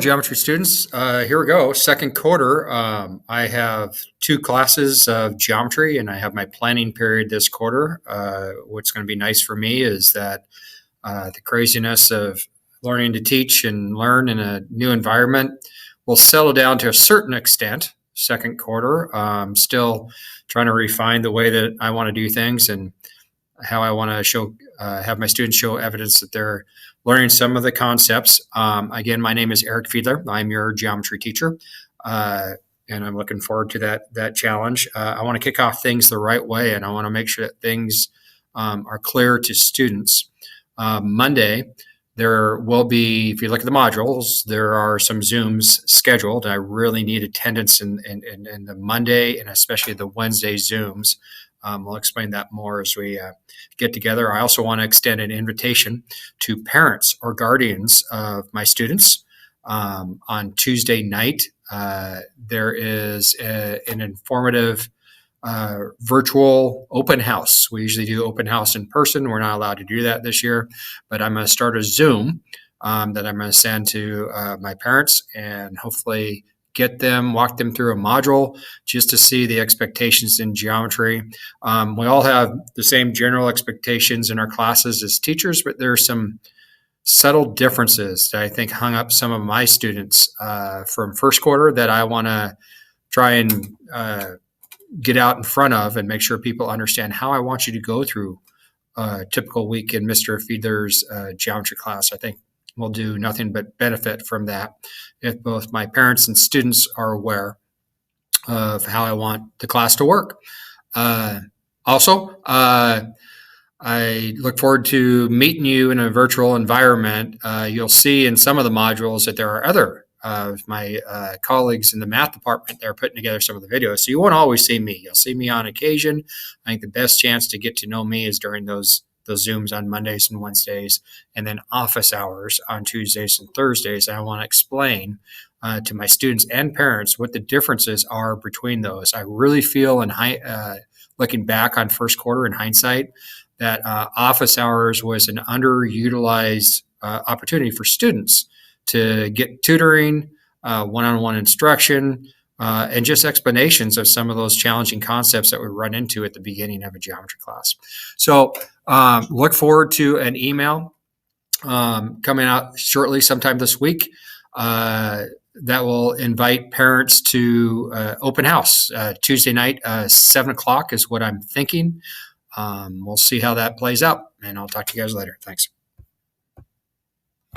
Geometry students, here we go. Second quarter. I have two classes of geometry, and I have my planning period this quarter. What's going to be nice for me is that the craziness of learning to teach and learn in a new environment will settle down to a certain extent. Second quarter, still trying to refine the way that I want to do things and how I want to have my students show evidence that they're learning some of the concepts. Again, my name is Eric Fiedler. I'm your geometry teacher, and I'm looking forward to that challenge. I want to kick off things the right way, and I want to make sure that things are clear to students. Monday, there will be, if you look at the modules, there are some Zooms scheduled. I really need attendance in the Monday and especially the Wednesday Zooms. We'll explain that more as we get together. I also want to extend an invitation to parents or guardians of my students. On Tuesday night, there is an informative virtual open house. We usually do open house in person. We're not allowed to do that this year, but I'm going to start a Zoom that I'm going to send to my parents and hopefully walk them through a module just to see the expectations in geometry. We all have the same general expectations in our classes as teachers, but there are some subtle differences that I think hung up some of my students from first quarter that I want to try and get out in front of and make sure people understand how I want you to go through a typical week in Mr. Fiedler's geometry class. I think we'll do nothing but benefit from that if both my parents and students are aware of how I want the class to work. Also, I look forward to meeting you in a virtual environment. You'll see in some of the modules that there are other of my colleagues in the math department that are putting together some of the videos. So you won't always see me. You'll see me on occasion. I think the best chance to get to know me is during those Zooms on Mondays and Wednesdays, and then office hours on Tuesdays and Thursdays. I want to explain to my students and parents what the differences are between those. I really feel, looking back on first quarter in hindsight, that office hours was an underutilized opportunity for students to get tutoring, one-on-one instruction, and just explanations of some of those challenging concepts that we run into at the beginning of a geometry class. So look forward to an email coming out shortly sometime this week that will invite parents to open house. Tuesday night, 7 o'clock is what I'm thinking. We'll see how that plays out, and I'll talk to you guys later. Thanks.